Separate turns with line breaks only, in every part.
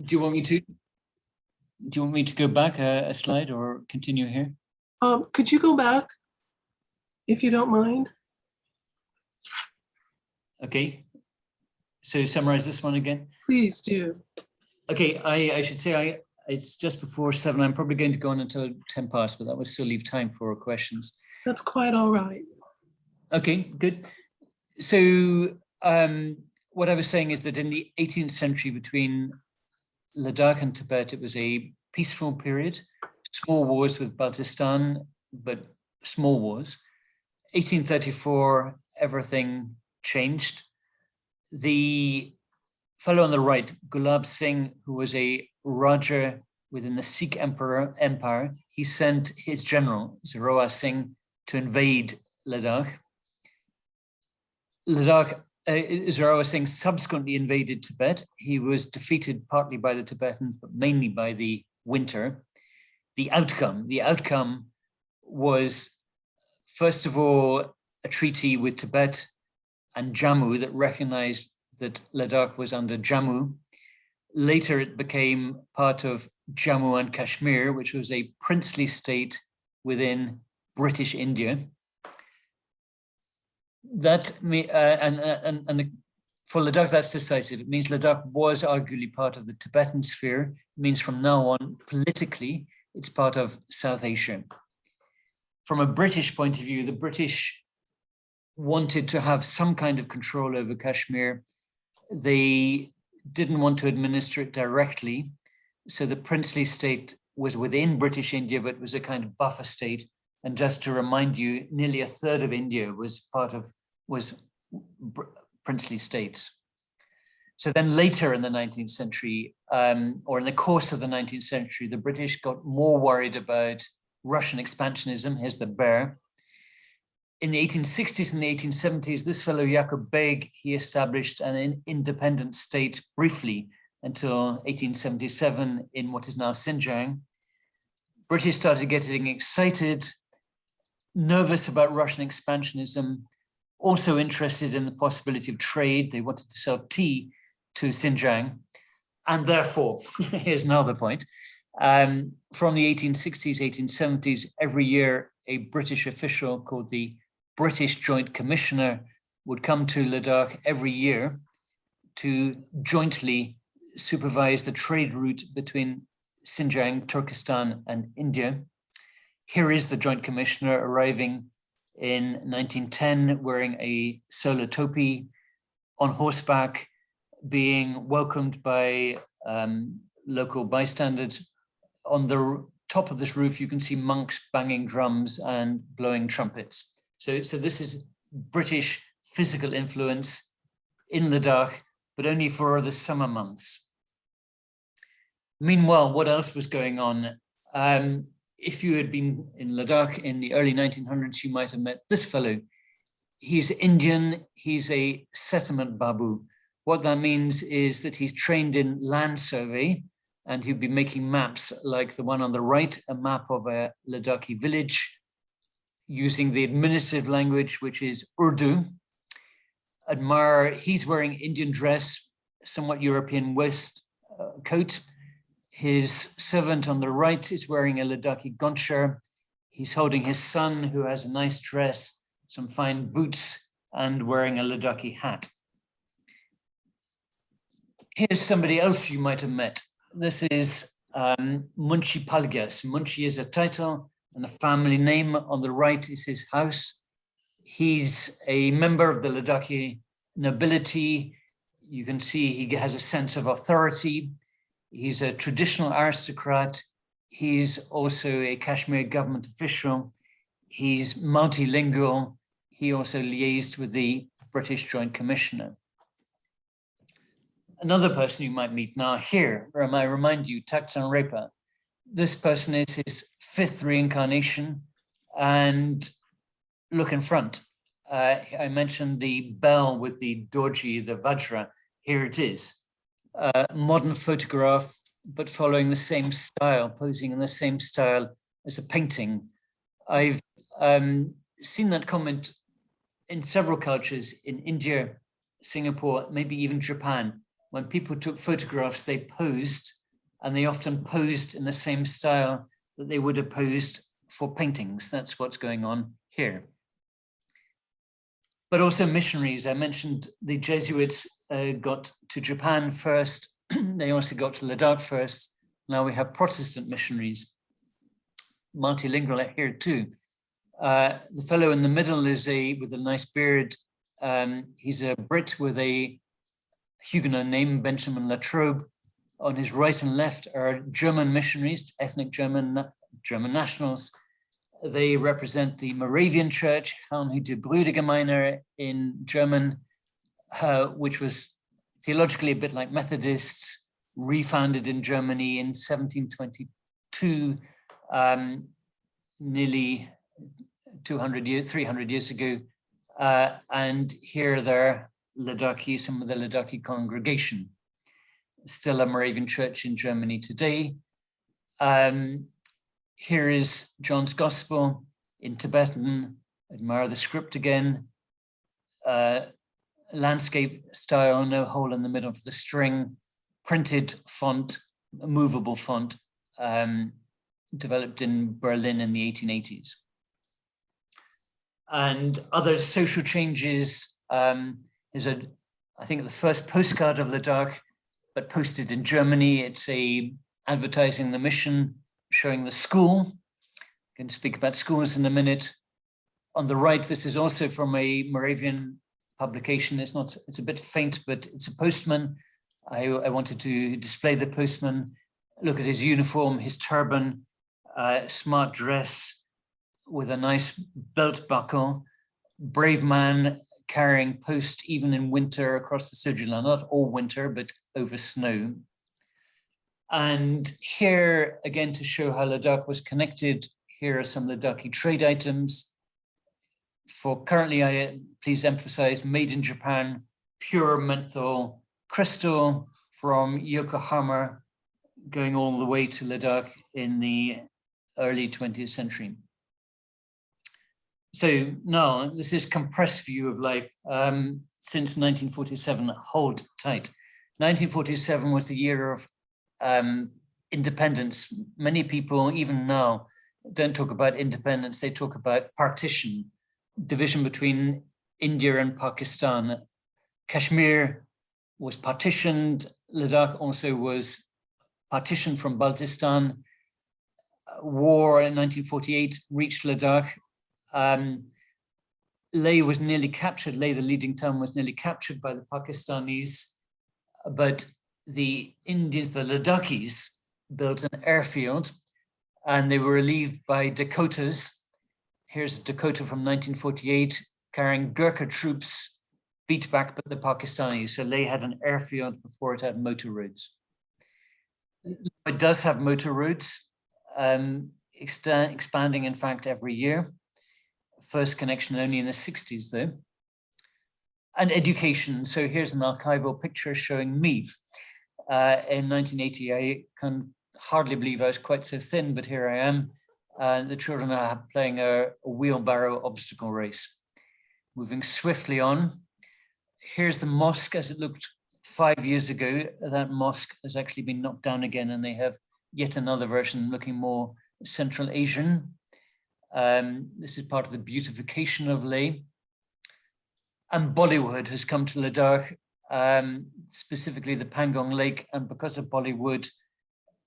Do you want me to? Do you want me to go back a slide or continue here?
Could you go back, if you don't mind?
Okay. So summarize this one again.
Please do.
Okay, I should say it's just before 7. I'm probably going to go on until 10 past, but that will still leave time for questions.
That's quite all right.
Okay, good. So what I was saying is that in the 18th century, between Ladakh and Tibet, it was a peaceful period. Small wars with Baltistan, but small wars. 1834, everything changed. The fellow on the right, Gulab Singh, who was a Raja within the Sikh empire, he sent his general, Zorawar Singh, to invade Ladakh. Zorawar Singh subsequently invaded Tibet. He was defeated partly by the Tibetans, but mainly by the winter. The outcome was, first of all, a treaty with Tibet and Jammu that recognized that Ladakh was under Jammu. Later, it became part of Jammu and Kashmir, which was a princely state within British India. That and for Ladakh, that's decisive. It means Ladakh was arguably part of the Tibetan sphere. It means from now on, politically, it's part of South Asia. From a British point of view, the British wanted to have some kind of control over Kashmir. They didn't want to administer it directly. So the princely state was within British India, but was a kind of buffer state. And just to remind you, nearly a third of India was princely states. So then later in the 19th century, or in the course of the 19th century, the British got more worried about Russian expansionism. Here's the bear. In the 1860s and the 1870s, this fellow Yaqub Beg, he established an independent state briefly until 1877 in what is now Xinjiang. British started getting excited, nervous about Russian expansionism, also interested in the possibility of trade. They wanted to sell tea to Xinjiang. And therefore, here's another point. From the 1860s, 1870s, every year, a British official called the British Joint Commissioner would come to Ladakh every year to jointly supervise the trade route between Xinjiang, Turkestan, and India. Here is the Joint Commissioner arriving in 1910 wearing a solar topi, on horseback, being welcomed by local bystanders. On the top of this roof, you can see monks banging drums and blowing trumpets. So this is British physical influence in Ladakh, but only for the summer months. Meanwhile, what else was going on? If you had been in Ladakh in the early 1900s, you might have met this fellow. He's Indian, he's a settlement babu. What that means is that he's trained in land survey, and he'll be making maps like the one on the right, a map of a Ladakhi village, using the administrative language, which is Urdu. He's wearing Indian dress, somewhat European coat. His servant on the right is wearing a Ladakhi gonchar. He's holding his son, who has a nice dress, some fine boots, and wearing a Ladakhi hat. Here's somebody else you might have met. This is Munshi Palgyas. Munshi is a title and a family name. On the right is his house. He's a member of the Ladakhi nobility. You can see he has a sense of authority. He's a traditional aristocrat. He's also a Kashmir government official. He's multilingual. He also liaised with the British Joint Commissioner. Another person you might meet now here, where I remind you, Taktsang Repa. This person is his 5th reincarnation, and look in front. I mentioned the bell with the dorji, the vajra. Here it is. Modern photograph, but following the same style, posing in the same style as a painting. I've seen that comment in several cultures in India, Singapore, maybe even Japan. when people took photographs, they posed, and they often posed in the same style that they would have posed for paintings. That's what's going on here. But also missionaries. I mentioned the Jesuits got to Japan first. They also got to Ladakh first. Now we have Protestant missionaries, multilingual here too. The fellow in the middle is with a nice beard. He's a Brit with a Huguenot name, Benjamin Latrobe. On his right and left are German missionaries, ethnic German nationals. They represent the Moravian Church, Herrnhüter Brüdergemeine in German, which was theologically a bit like Methodists, refounded in Germany in 1722, nearly 300 years ago. And here they're Ladakhi, some of the Ladakhi congregation, still a Moravian church in Germany today. Here is John's Gospel in Tibetan. Admire the script again. Landscape style, no hole in the middle of the string. Printed font, movable font, developed in Berlin in the 1880s. And other social changes is I think the first postcard of Ladakh, but posted in Germany. It's advertising the mission, showing the school. I can speak about schools in a minute. On the right, this is also from a Moravian publication. It's a bit faint, but it's a postman. I wanted to display the postman, look at his uniform, his turban, smart dress with a nice belt buckle, brave man carrying post even in winter across the Sujula, not all winter, but over snow. And here, again, to show how Ladakh was connected, here are some Ladakhi trade items. For currently, I please emphasize, made in Japan, pure menthol crystal from Yokohama, going all the way to Ladakh in the early 20th century. So now, this is compressed view of life since 1947, hold tight. 1947 was the year of independence. Many people, even now, don't talk about independence, they talk about partition, division between India and Pakistan. Kashmir was partitioned, Ladakh also was partitioned from Baltistan. War in 1948 reached Ladakh. Leh was nearly captured, Leh, the leading town, was nearly captured by the Pakistanis, but the Indians, the Ladakhis, built an airfield and they were relieved by Dakotas. Here's a Dakota from 1948 carrying Gurkha troops, beat back by the Pakistanis. So Leh had an airfield before it had motor roads. It does have motor roads, expanding in fact every year. First connection only in the 60s though. And education, so here's an archival picture showing me. In 1980, I can hardly believe I was quite so thin, but here I am. The children are playing a wheelbarrow obstacle race. Moving swiftly on, here's the mosque as it looked 5 years ago. That mosque has actually been knocked down again, and they have yet another version looking more Central Asian. This is part of the beautification of Leh. And Bollywood has come to Ladakh, specifically the Pangong Lake, and because of Bollywood,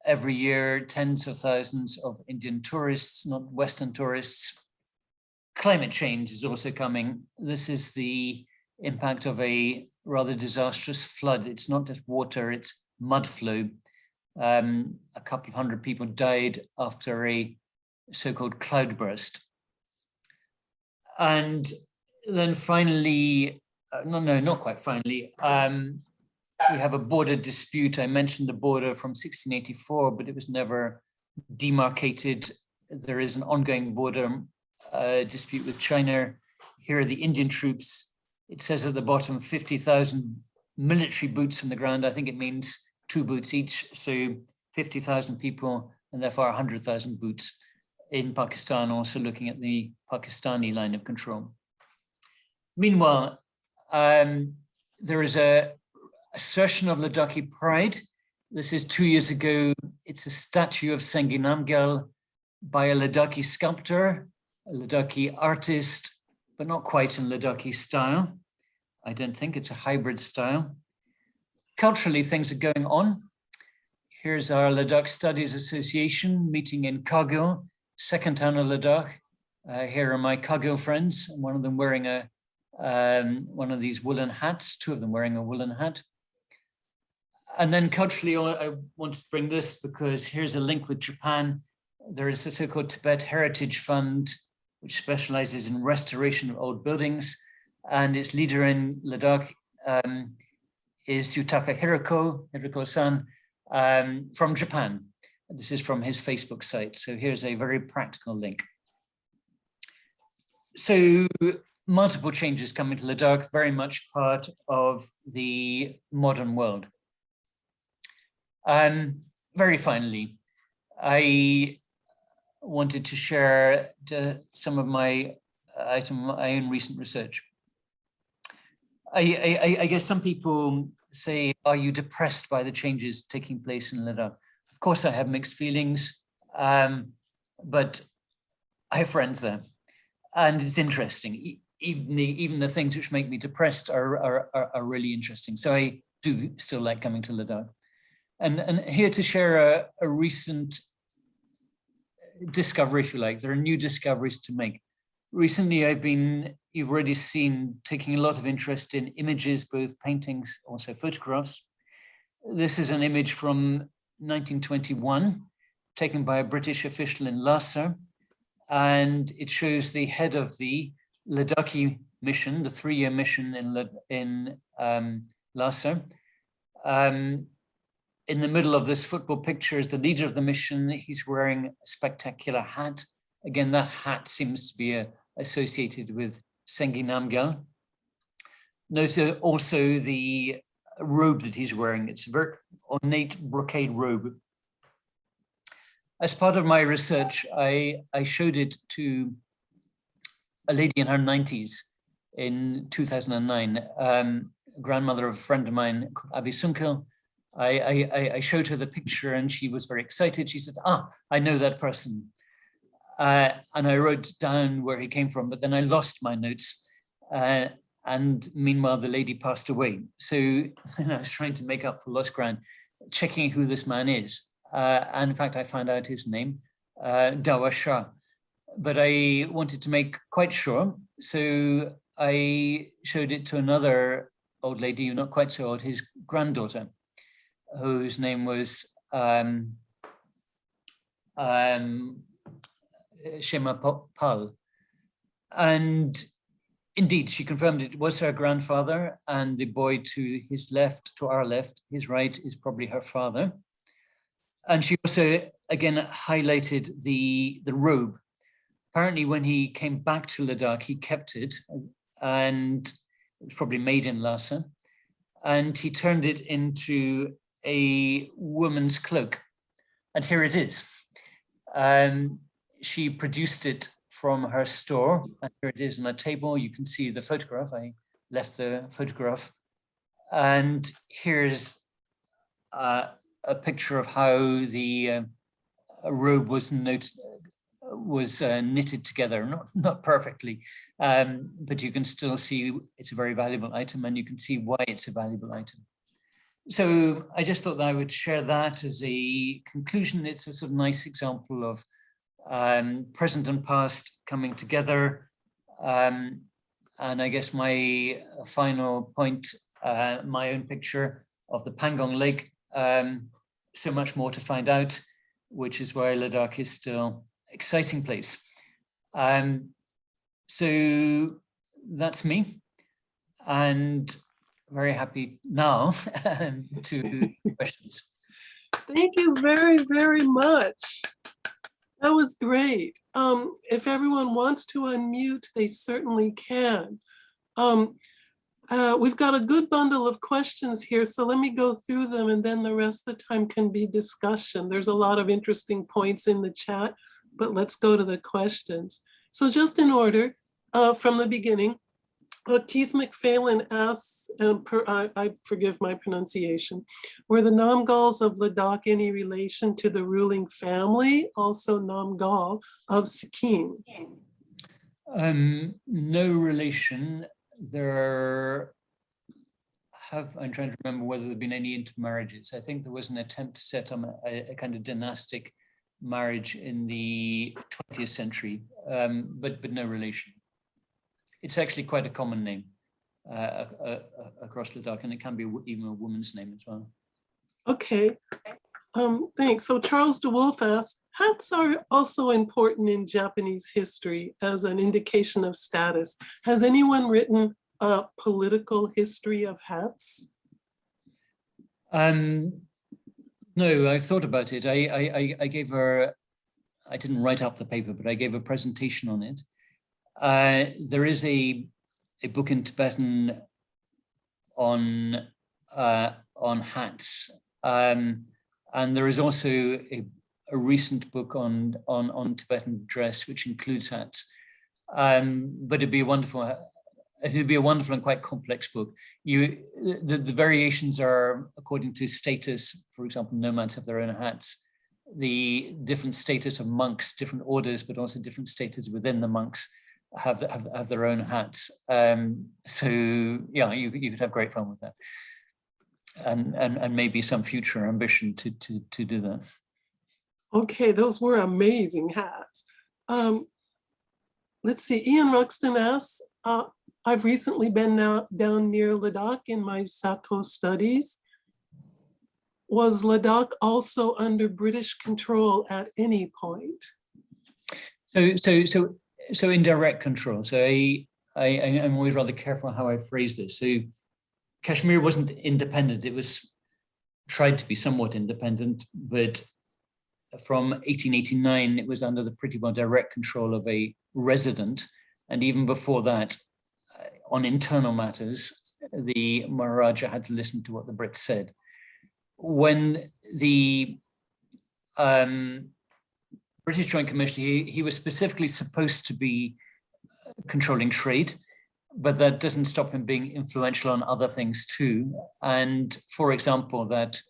every year tens of thousands of Indian tourists, not Western tourists. Climate change is also coming. This is the impact of a rather disastrous flood. It's not just water, it's mud flow. A couple of hundred people died after a so-called cloudburst. And then finally, not quite finally, we have a border dispute. I mentioned the border from 1684, but it was never demarcated. There is an ongoing border dispute with China. Here are the Indian troops. It says at the bottom, 50,000 military boots on the ground. I think it means 2 boots each. So 50,000 people and therefore 100,000 boots in Pakistan, also looking at the Pakistani line of control. Meanwhile, there is a assertion of Ladakhi pride. This is 2 years ago. It's a statue of Sengi Namgyal by a Ladakhi sculptor, a Ladakhi artist, but not quite in Ladakhi style. I don't think it's a hybrid style. Culturally, things are going on. Here's our Ladakh Studies Association meeting in Kargil, second town of Ladakh. Here are my Kargil friends, one of them wearing one of these woolen hats, two of them wearing a woolen hat. And then culturally, I wanted to bring this because here's a link with Japan. There is a so-called Tibet Heritage Fund, which specializes in restoration of old buildings. And its leader in Ladakh is Yutaka Hiroko-san from Japan. This is from his Facebook site. So here's a very practical link. So multiple changes coming to Ladakh, very much part of the modern world. Very finally, I wanted to share some of my own recent research. I guess some people say, are you depressed by the changes taking place in Ladakh? Of course, I have mixed feelings, but I have friends there. And it's interesting. Even the things which make me depressed are really interesting. So I do still like coming to Ladakh. And here to share a recent discovery, if you like. There are new discoveries to make. Recently, you've already seen, taking a lot of interest in images, both paintings, also photographs. This is an image from 1921, taken by a British official in Lhasa. And it shows the head of the Ladakhi mission, the 3-year mission in Lhasa. In the middle of this football picture is the leader of the mission. He's wearing a spectacular hat. Again, that hat seems to be associated with Sengi Namgyal. Note also the robe that he's wearing. It's a very ornate brocade robe. As part of my research, I showed it to a lady in her 90s in 2009, grandmother of a friend of mine, Abi Sunkil. I showed her the picture and she was very excited. She said, I know that person. And I wrote down where he came from, but then I lost my notes. And meanwhile, the lady passed away. So I was trying to make up for lost ground, checking who this man is. And in fact, I found out his name, Dawa Shah. But I wanted to make quite sure. So I showed it to another old lady, not quite so old, his granddaughter, whose name was Shema Pal. And indeed, she confirmed it was her grandfather, and the boy to his left, to our left, his right, is probably her father. And she also, again, highlighted the robe. Apparently, when he came back to Ladakh, he kept it, and it was probably made in Lhasa, and he turned it into a woman's cloak. And here it is. She produced it from her store, and here it is on a table. You can see the photograph. I left the photograph. And here's a picture of how the robe was knitted together, not perfectly, but you can still see it's a very valuable item, and you can see why it's a valuable item. So I just thought that I would share that as a conclusion. It's a sort of nice example of present and past coming together. And I guess my final point, my own picture of the Pangong Lake, so much more to find out, which is why Ladakh is still an exciting place. So that's me, and very happy now to questions.
Thank you very, very much. That was great. If everyone wants to unmute, they certainly can. We've got a good bundle of questions here, so let me go through them, and then the rest of the time can be discussion. There's a lot of interesting points in the chat, but let's go to the questions. So just in order, from the beginning, Keith McPhailin asks, and I forgive my pronunciation, were the Namgals of Ladakh any relation to the ruling family, also Namgal of Sikkim?
No relation. I'm trying to remember whether there have been any intermarriages. I think there was an attempt to set up a kind of dynastic marriage in the 20th century, but no relation. It's actually quite a common name across Ladakh, and it can be even a woman's name as well.
Okay, thanks. So Charles DeWolf asks, hats are also important in Japanese history as an indication of status. Has anyone written a political history of hats?
No, I thought about it. I gave her, I didn't write up the paper, but I gave a presentation on it. There is a book in Tibetan on hats, and there is also a recent book on Tibetan dress, which includes hats. But it'd be a wonderful and quite complex book. The variations are according to status. For example, nomads have their own hats. The different status of monks, different orders, but also different status within the monks have their own hats. So yeah, you could have great fun with that, and maybe some future ambition to do that.
Okay, those were amazing hats. Let's see, Ian Ruxton asks, I've recently been down near Ladakh in my Sato studies. Was Ladakh also under British control at any point?
So indirect control. So I'm always rather careful how I phrase this. So Kashmir wasn't independent. It was tried to be somewhat independent, but from 1889, it was under the pretty well direct control of a resident. And even before that, on internal matters, the Maharaja had to listen to what the Brits said. When the British Joint Commission, he was specifically supposed to be controlling trade, but that doesn't stop him being influential on other things too. And for example, that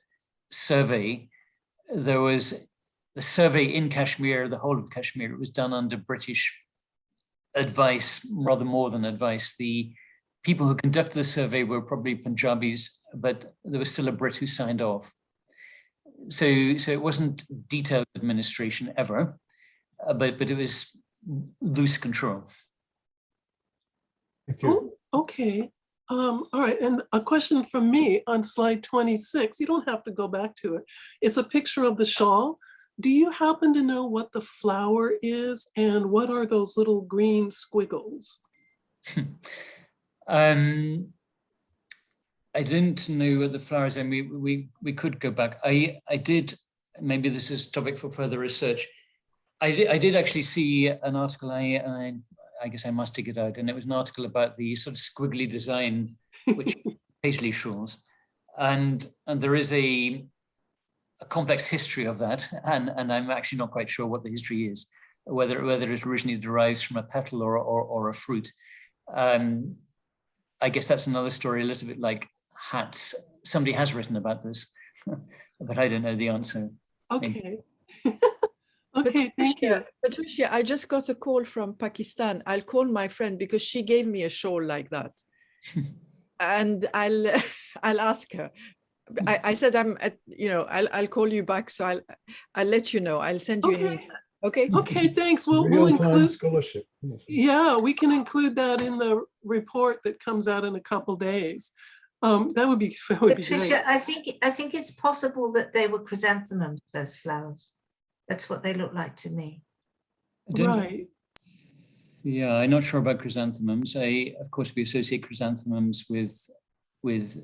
survey, there was the survey in Kashmir, the whole of Kashmir, it was done under British advice, rather more than advice. The people who conducted the survey were probably Punjabis, but there was still a Brit who signed off. So it wasn't detailed administration ever, but it was loose control.
Thank you.
Oh, okay. All right, and a question from me on slide 26. You don't have to go back to it. It's a picture of the shawl. Do you happen to know what the flower is, and what are those little green squiggles?
I didn't know what the flowers are. I mean, we could go back. I did, maybe this is a topic for further research. I did actually see an article, I guess I must dig it out, and it was an article about the sort of squiggly design, which paisley shawls. And there is a complex history of that, and I'm actually not quite sure what the history is, whether it originally derives from a petal or a fruit. I guess that's another story, a little bit like hats. Somebody has written about this, but I don't know the answer.
Okay. Okay, thank you.
Patricia, I just got a call from Pakistan. I'll call my friend because she gave me a shawl like that. And I'll ask her. I said I'll call you back, so I'll let you know. I'll send you an email. Okay.
Okay, thanks. We'll include scholarship. Yeah, we can include that in the report that comes out in a couple days. That would be
Patricia,
great.
I think it's possible that they were chrysanthemums, those flowers. That's what they look like to me.
Right.
Yeah, I'm not sure about chrysanthemums. Of course, we associate chrysanthemums with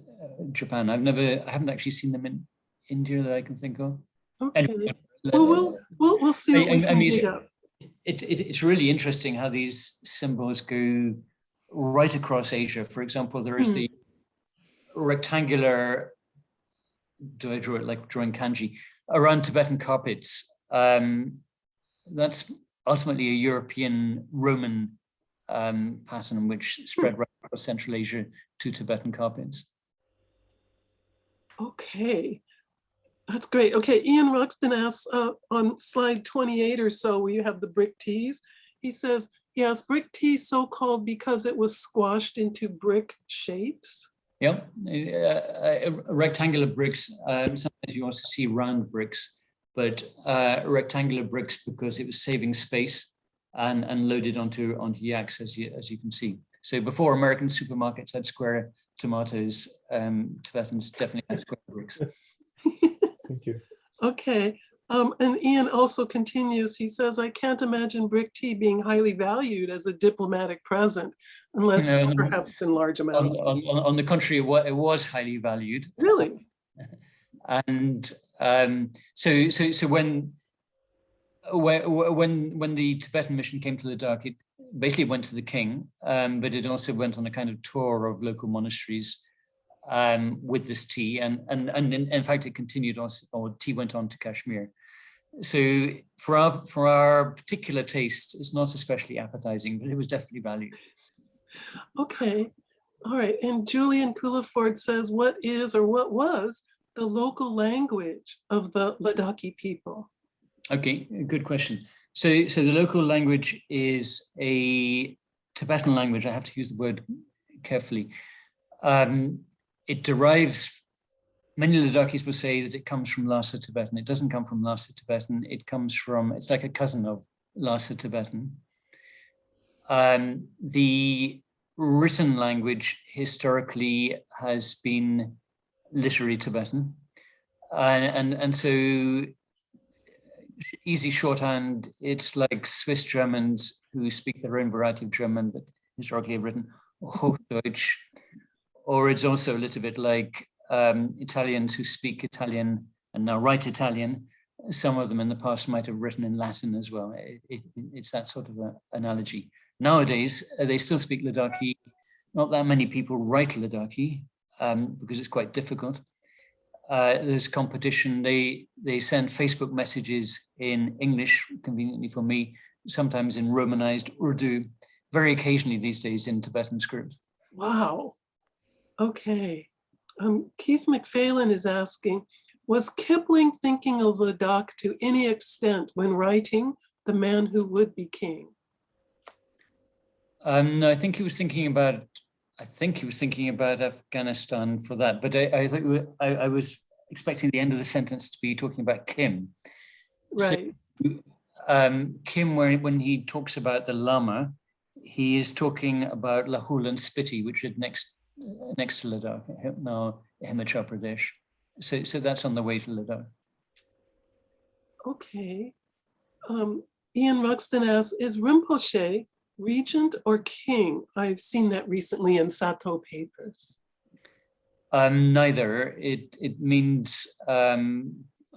Japan. I haven't actually seen them in India that I can think of.
Okay.
Anyway,
Well, we'll see what we can dig up.
It's really interesting how these symbols go right across Asia. For example, there is the rectangular, do I draw it like drawing kanji, around Tibetan carpets. That's ultimately a European Roman pattern which spread right across Central Asia to Tibetan carpets.
Okay, that's great. Okay, Ian Ruxton asks on slide 28 or so, where you have the brick teas, he says, yes, brick tea so called because it was squashed into brick shapes.
Yeah, rectangular bricks. Sometimes you also see round bricks, but rectangular bricks because it was saving space and loaded onto yaks, as you can see. So before American supermarkets had square tomatoes, Tibetans definitely had square bricks.
Thank you.
Okay, and Ian also continues, he says, I can't imagine brick tea being highly valued as a diplomatic present, unless perhaps in large amounts.
On the contrary, it was highly valued.
Really?
And so when the Tibetan mission came to Ladakh, it basically went to the king, but it also went on a kind of tour of local monasteries with this tea, and in fact it continued on, or tea went on to Kashmir. So for our particular taste, it's not especially appetizing, but it was definitely valued.
Okay, all right. And Julian Coulaford says, what is or what was the local language of the Ladakhi people?
Okay, good question. So the local language is a Tibetan language. I have to use the word carefully. It derives, many Ladakhis will say that it comes from Lhasa Tibetan. It doesn't come from Lhasa Tibetan. It comes from, it's like a cousin of Lhasa Tibetan. The written language historically has been literary Tibetan. And so easy shorthand, it's like Swiss Germans who speak their own variety of German, but historically have written Hochdeutsch, or it's also a little bit like Italians who speak Italian and now write Italian. Some of them in the past might have written in Latin as well. It's that sort of an analogy. Nowadays, they still speak Ladakhi. Not that many people write Ladakhi because it's quite difficult. There's competition. They send Facebook messages in English, conveniently for me, sometimes in Romanized Urdu, very occasionally these days in Tibetan script.
Wow. Okay. Keith McPhailin is asking, was Kipling thinking of Ladakh to any extent when writing The Man Who Would Be King?
No, I think he was thinking about Afghanistan for that, but I was expecting the end of the sentence to be talking about Kim.
Right.
So, Kim, when he talks about the Lama, he is talking about Lahul and Spiti, which is next to Ladakh, now Himachal Pradesh. So that's on the way to Ladakh.
Okay. Ian Ruxton asks, is Rinpoche regent or king? I've seen that recently in Sato papers.
Neither. It means, I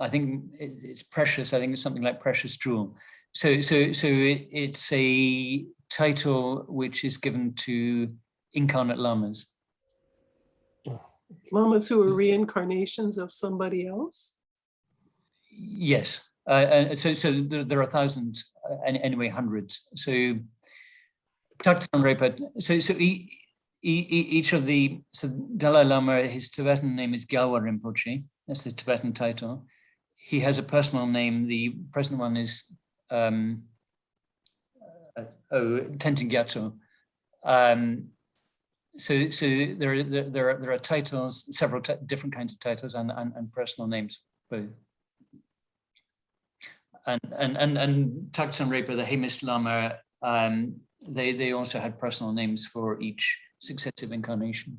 think it's precious. I think it's something like precious jewel. So it's a title which is given to incarnate lamas.
Lamas who are reincarnations of somebody else?
Yes. So there are thousands, anyway, hundreds. So Taktan Repa, so each of the, so Dalai Lama, his Tibetan name is Gyalwa Rinpoche. That's the Tibetan title. He has a personal name. The present one is Tenten Gyatso. So there are titles, several different kinds of titles and personal names both. And Taksan Repa, the Hemis Lama, they also had personal names for each successive incarnation.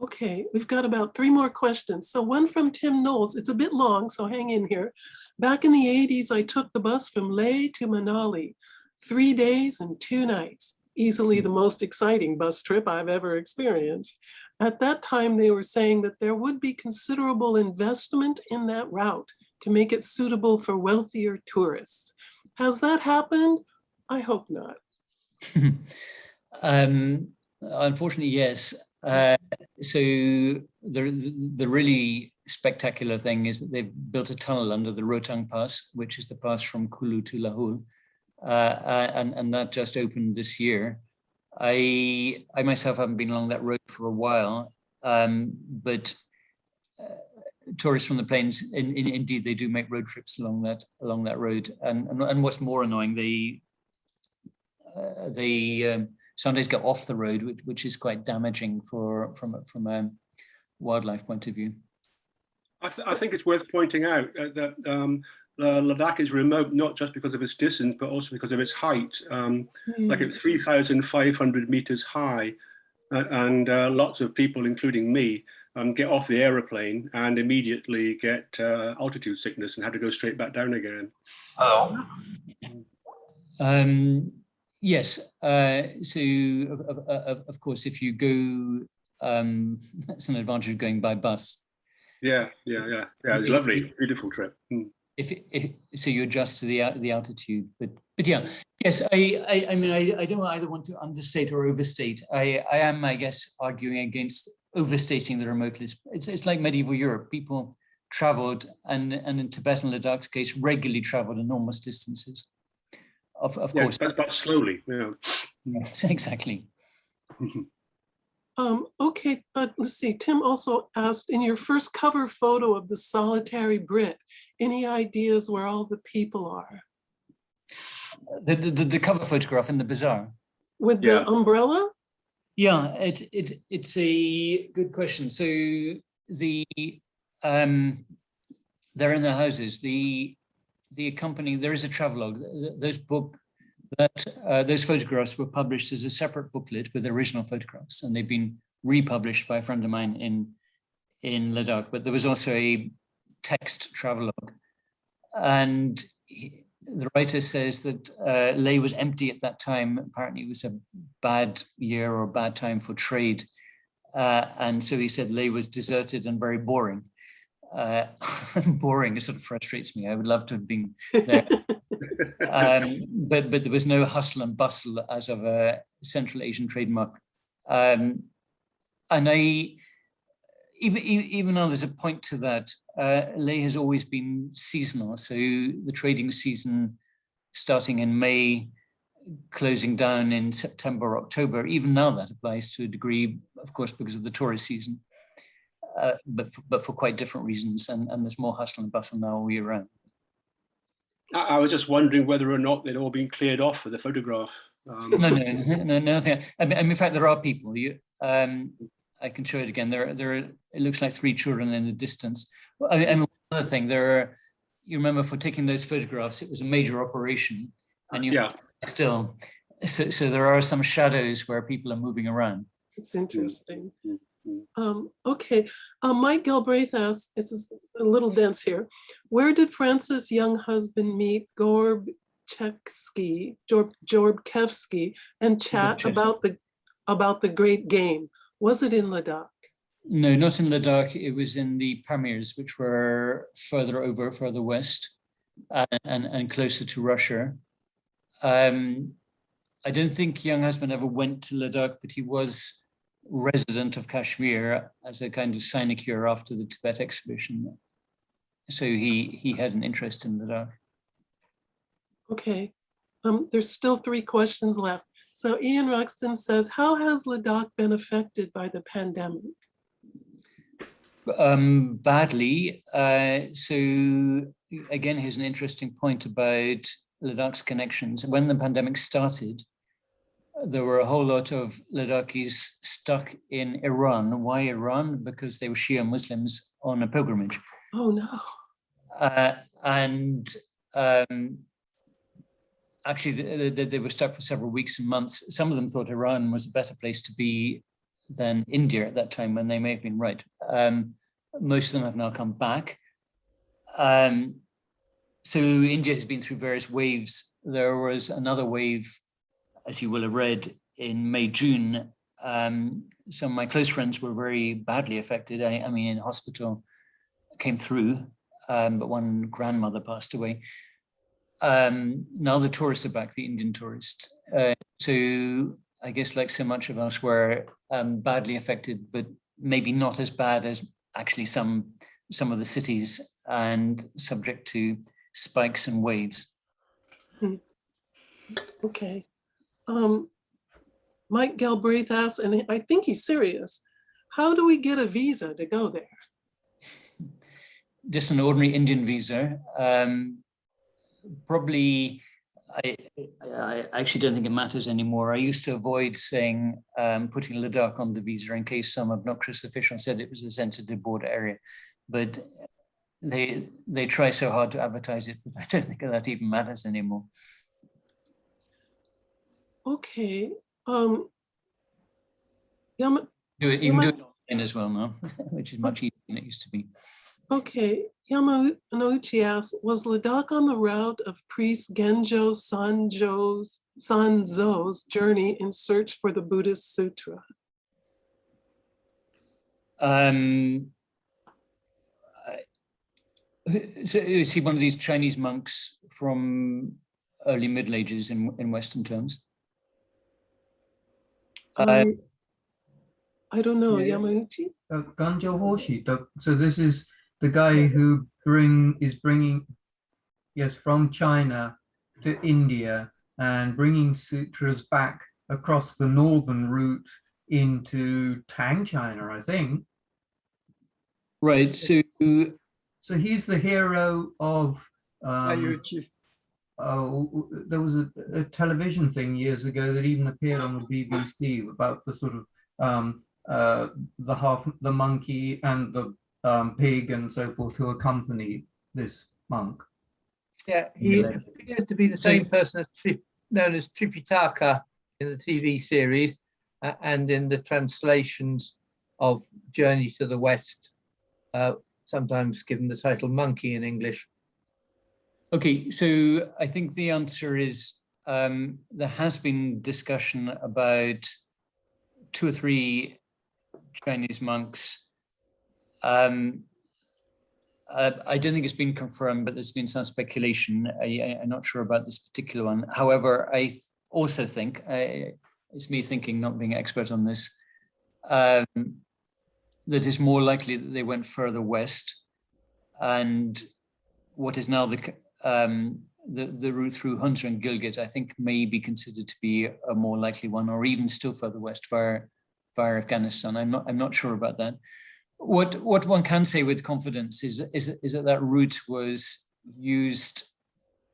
Okay, we've got about 3 more questions. So one from Tim Knowles, it's a bit long, so hang in here. Back in the 80s, I took the bus from Leh to Manali, 3 days and 2 nights. Easily the most exciting bus trip I've ever experienced. At that time, they were saying that there would be considerable investment in that route to make it suitable for wealthier tourists. Has that happened? I hope not.
Unfortunately, yes. So the really spectacular thing is that they've built a tunnel under the Rotang Pass, which is the pass from Kulu to Lahul. and that just opened this year. I myself haven't been along that road for a while, but tourists from the plains, indeed, they do make road trips along that road. And what's more annoying, they sometimes get off the road, which is quite damaging from a wildlife point of view.
I think it's worth pointing out that Ladakh is remote not just because of its distance, but also because of its height. Like it's 3,500 meters high, and lots of people, including me, get off the aeroplane and immediately get altitude sickness and have to go straight back down again.
Hello. Yes. So of course, if you go, that's an advantage of going by bus.
Yeah. It's a lovely, beautiful trip.
So you adjust to the altitude, but yeah, yes. I mean, I don't either want to understate or overstate. I am, I guess, arguing against overstating the remoteness. It's like medieval Europe. People traveled, and in Tibet and Ladakh's case, regularly traveled enormous distances. Of course,
but slowly. Yeah.
Yes, exactly.
Okay, let's see. Tim also asked, in your first cover photo of the solitary Brit, any ideas where all the people are?
The cover photograph in the bazaar.
With the umbrella?
Yeah, it's a good question. So they're in their houses. The accompanying, there is a travelogue. Those photographs were published as a separate booklet with original photographs, and they've been republished by a friend of mine in Ladakh. But there was also a text travelogue, and the writer says that Leh was empty at that time. Apparently, it was a bad year or bad time for trade, and so he said Leh was deserted and very boring. Boring, it sort of frustrates me. I would love to have been there. But there was no hustle and bustle as of a Central Asian trademark. And even though there's a point to that, Leh has always been seasonal. So the trading season starting in May, closing down in September, October, even now that applies to a degree, of course, because of the tourist season. But for quite different reasons, and there's more hustle and bustle now all year round.
I was just wondering whether or not they'd all been cleared off for the photograph.
No, nothing. I mean, in fact, there are people. I can show it again. There are. It looks like 3 children in the distance. I mean, another thing. You remember, for taking those photographs, it was a major operation, and you still. So there are some shadows where people are moving around.
It's interesting. Okay, Mike Galbraith asks, it's a little dense here. Where did Francis' young husband meet Gorbchevsky and chat about the great game? Was it in Ladakh?
No, not in Ladakh. It was in the Pamirs, which were further west, and closer to Russia. I don't think young husband ever went to Ladakh, but he was resident of Kashmir as a kind of sinecure after the Tibet expedition. So he had an interest in Ladakh.
Okay, there's still 3 questions left. So Ian Ruxton says, how has Ladakh been affected by the pandemic?
Badly. So again, here's an interesting point about Ladakh's connections. When the pandemic started, there were a whole lot of Ladakhis stuck in Iran. Why Iran? Because they were Shia Muslims on a pilgrimage.
Oh no.
Actually, they were stuck for several weeks and months. Some of them thought Iran was a better place to be than India at that time, when they may have been right. Most of them have now come back. So India has been through various waves. There was another wave, as you will have read, in May, June. Some of my close friends were very badly affected. I mean, in hospital, came through, but one grandmother passed away. Now the tourists are back, the Indian tourists. So I guess, like so much of us, were badly affected, but maybe not as bad as actually some of the cities, and subject to spikes and waves.
Okay. Mike Galbraith asks, and I think he's serious, how do we get a visa to go there?
Just an ordinary Indian visa. Probably, I actually don't think it matters anymore. I used to avoid saying, putting Ladakh on the visa in case some obnoxious official said it was a sensitive border area. But they try so hard to advertise it that I don't think that even matters anymore.
Okay.
You can do it online as well now, which is much easier than it used to be.
Okay, Yamauchi asks, was Ladakh on the route of priest Genjo Sanzo's journey in search for the Buddhist Sutra?
So is he one of these Chinese monks from early Middle Ages in Western terms?
I don't know,
Yes.
Yamauchi?
Ganjo Hoshi. So this is the guy who is bringing, yes, from China to India and bringing sutras back across the northern route into Tang China, I think.
Right. So
he's the hero of.
Sayuchi.
There was a television thing years ago that even appeared on the BBC about the sort of the monkey and the pig and so forth who accompany this monk.
Yeah, he appears to be the same person as known as Tripitaka in the TV series and in the translations of Journey to the West, sometimes given the title Monkey in English.
okay, so I think the answer is there has been discussion about 2 or 3 Chinese monks. I don't think it's been confirmed, but there's been some speculation. I'm not sure about this particular one. However, I also think, it's me thinking, not being an expert on this, that it's more likely that they went further west, and what is now the route through Hunter and Gilgit, I think may be considered to be a more likely one, or even still further west via Afghanistan. I'm not sure about that. What one can say with confidence is that route was used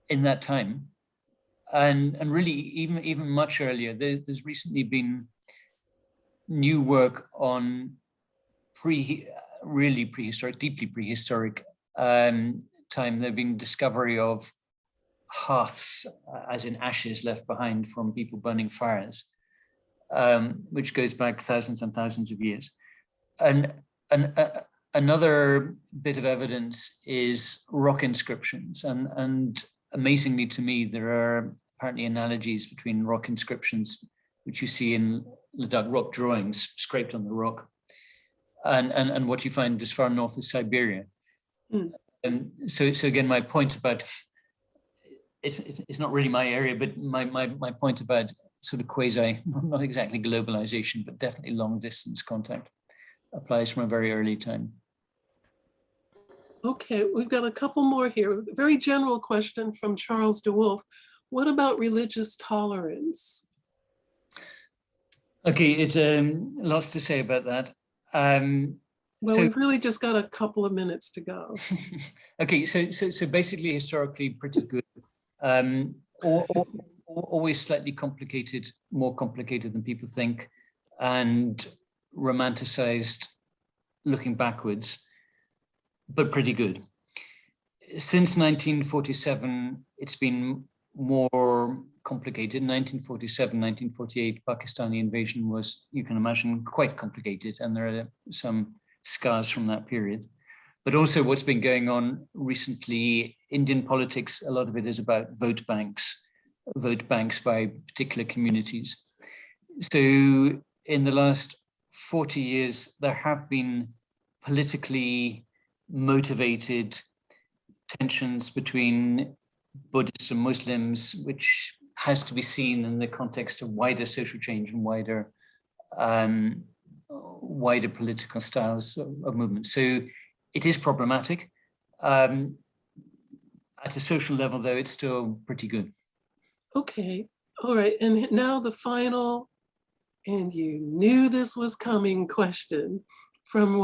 in that time, and really even much earlier. There's recently been new work on really prehistoric, deeply prehistoric time. There've been discovery of hearths, as in ashes left behind from people burning fires, which goes back thousands and thousands of years. And another bit of evidence is rock inscriptions, and amazingly to me, there are apparently analogies between rock inscriptions, which you see in Ladakh rock drawings scraped on the rock, and what you find as far north as Siberia. And so again, my point about it's not really my area, but my point about sort of quasi, not exactly globalization, but definitely long distance contact applies from a very early time.
Okay, we've got a couple more here. Very general question from Charles DeWolf. What about religious tolerance?
Okay, it's lots to say about that.
Well, we've really just got a couple of minutes to go.
Okay, so basically historically pretty good. Always slightly complicated, more complicated than people think, and romanticized looking backwards, but pretty good. Since 1947, it's been more complicated. 1947, 1948, Pakistani invasion was, you can imagine, quite complicated, and there are some scars from that period. But also what's been going on recently, Indian politics, a lot of it is about vote banks by particular communities. So in the last 40 years, there have been politically motivated tensions between Buddhists and Muslims, which has to be seen in the context of wider social change and wider political styles of movement. So it is problematic. At a social level, though, it's still pretty good.
Okay, all right, and now the final, and you knew this was coming, question from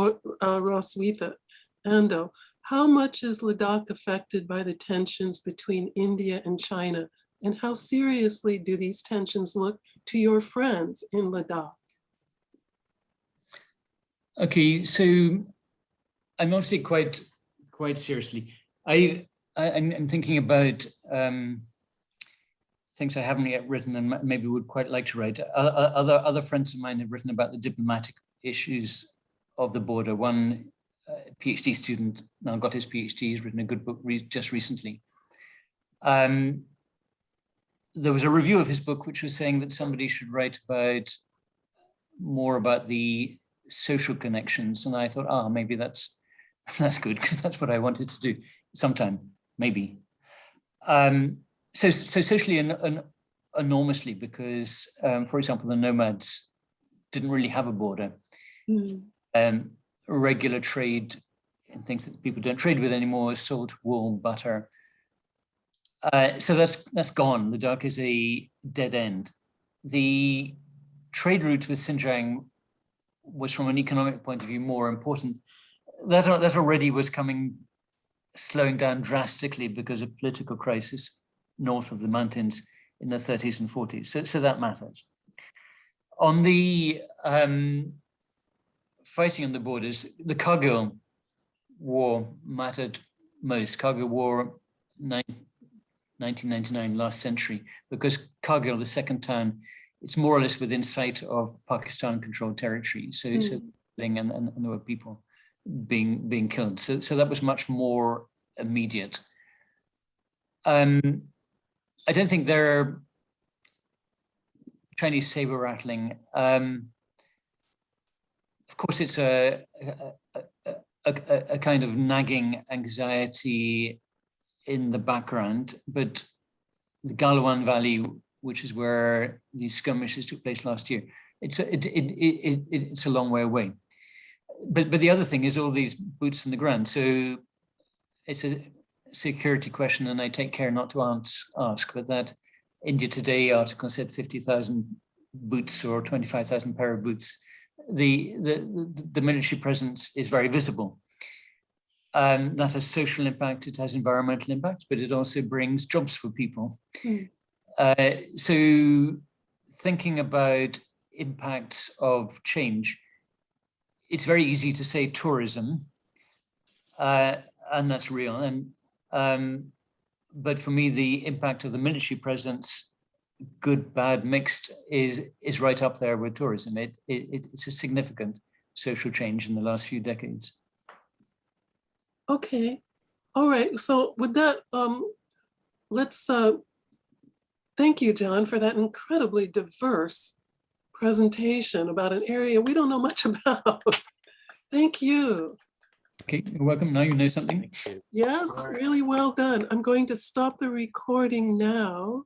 Roswitha Ando. How much is Ladakh affected by the tensions between India and China? And how seriously do these tensions look to your friends in Ladakh?
Okay, so I'm obviously quite seriously. I'm thinking about things I haven't yet written and maybe would quite like to write. Other friends of mine have written about the diplomatic issues of the border. One PhD student now got his PhD, he's written a good book just recently. There was a review of his book which was saying that somebody should write more about the social connections, and I thought, maybe that's good, because that's what I wanted to do sometime, maybe. So socially and enormously, because, for example, the nomads didn't really have a border. Regular trade in things that people don't trade with anymore, salt, wool, butter. So that's gone. Ladakh is a dead end. The trade route with Xinjiang was, from an economic point of view, more important. That already was slowing down drastically because of political crisis north of the mountains in the 30s and 40s. So that matters. On the fighting on the borders, the Kargil War mattered most. Kargil War, 1999, last century, because Kargil, the second town, it's more or less within sight of Pakistan-controlled territory. So and there were people being killed. So that was much more immediate. I don't think they're Chinese saber rattling. Of course, it's a kind of nagging anxiety in the background, but the Galwan Valley, which is where these skirmishes took place last year, it's a long way away. But the other thing is all these boots in the ground. So it's a security question, and I take care not to ask, but that India Today article said 50,000 boots or 25,000 pair of boots. The military presence is very visible. That has social impact, it has environmental impact, but it also brings jobs for people. So thinking about impacts of change, it's very easy to say tourism, and that's real. But for me, the impact of the military presence, good, bad, mixed, is right up there with tourism. It's a significant social change in the last few decades.
Okay, all right. So with that, let's thank you, John, for that incredibly diverse presentation about an area we don't know much about. Thank you.
Okay, you're welcome. Now you know something.
Yes, really well done. I'm going to stop the recording now.